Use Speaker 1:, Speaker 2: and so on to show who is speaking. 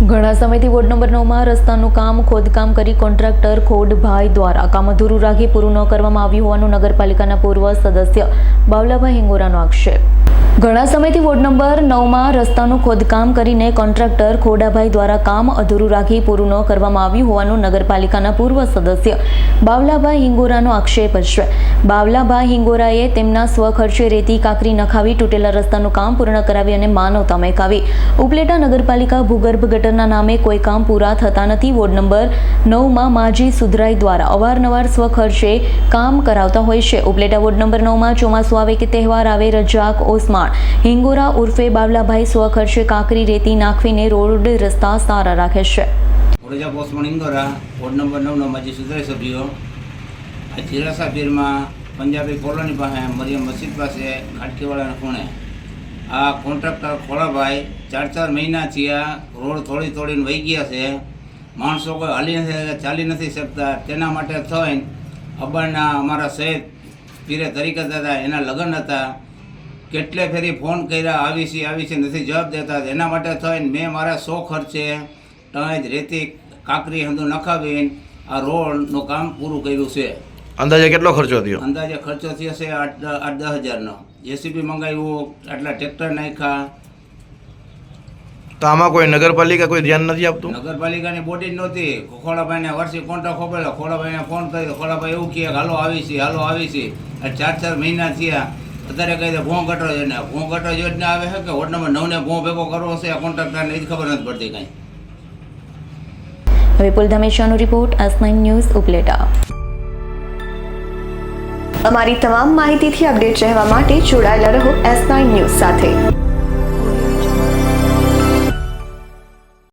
Speaker 1: ઘણા સમયથી ward number 9માં રસ્તાનું કામ ખોદકામ કરી કોન્ટ્રાક્ટર ખોડભાઈ દ્વારા કામ અધૂરું રાખી પૂરું ન કરવામાં આવ્યું હોવાનું નગરપાલિકાના પૂર્વ સદસ્ય બાવલાભાઈ હિંગોરાનો આક્ષેપ। ઘણા સમયથી વોર્ડ નંબર 9માં રસ્તાનું ખોદકામ કરીને કોન્ટ્રાક્ટર ખોડાભાઈ દ્વારા કામ અધૂરું રાખી પૂરું ન કરવામાં આવ્યું હોવાનું નગરપાલિકાના પૂર્વ સદસ્ય બાવલાભાઈ હિંગોરાનો આક્ષેપ છે। બાવલાભાઈ હિંગોરાએ તેમના સ્વખર્ચે રેતી કાંકરી નખાવી તૂટેલા રસ્તાનું કામ પૂર્ણ કરાવી અને માનવતા મેકાવી। ઉપલેટા નગરપાલિકા ભૂગર્ભ ગટરના નામે કોઈ કામ પૂરા થતા નથી। વોર્ડ નંબર 9માં માજી સુધરાઈ દ્વારા અવારનવાર સ્વખર્ચે કામ કરાવતા હોય છે। ઉપલેટા વોર્ડ નંબર 9માં ચોમાસું આવે કે તહેવાર આવે રજાક ઓસમાણ હિંગોરા ઉર્ફે બાવલાભાઈ સ્વખર્ચે કાંકરી રેતી નાખવીને રોડ રસ્તા સારા રાખે છે।
Speaker 2: રજાક ઓસમાણ હિંગોરા વોર્ડ નંબર 9ના માજી સુધરાઈ સભ્યો આ જીરાસા પીરમાં પંજાબી કોલોની પાસે મરિયમ મસ્જિદ પાસે ખાટકીવાળાના ખૂણે આ કોન્ટ્રાક્ટર ખોડાભાઈ 4 મહિના થયા રોડ તોડીને વહી ગયા છે। માણસો કોઈ ચાલી નથી શકતા। તેના માટે થઈને અબ્બાના અમારા સૈયદ પીરે તરીકે હતા એના લગ્ન હતા। કેટલે ફેરી ફોન કર્યા આવી છે નથી જવાબ દેતા। એના માટે થઈને મેં મારા 100 ખર્ચે ટંજ રેતી કાંકરી હંધું નખાવીને આ રોડનું કામ પૂરું કર્યું છે।
Speaker 3: અંદાજે કેટલો ખર્ચો થયો?
Speaker 2: અંદાજે ખર્ચો થયો છે 8-10 હજારનો। જેસીબી મંગાવ્યું, આટલા ટ્રેક્ટર નાખ્યા।
Speaker 3: તો આમાં કોઈ નગરપાલિકા કોઈ ધ્યાન નથી આપતું?
Speaker 2: નગરપાલિકાની બોડી જ નહોતી। ખોડાભાઈને વર્ષે કોન્ટ્રાક્ટ ખોપેલો। ખોડાભાઈને ફોન કર્યો, ખોડાભાઈ એવું કહે હાલો આવી છે। 4 મહિના થયા। અત્યારે કહી દે ભોં ગટર યોજના આવે છે કે વોર્ડ નંબર 9ને ભોં ભેગો કરવો છે આ કોન્ટ્રાક્ટરને એ જ ખબર નથી પડતી કાંઈ।
Speaker 1: વિપુલ ધમેશાનો રિપોર્ટ, S9 ન્યૂઝ, ઉપલેટા।
Speaker 4: અમારી તમામ માહિતીથી અપડેટ રહેવા માટે જોડાયેલા રહો S9 ન્યૂઝ સાથે।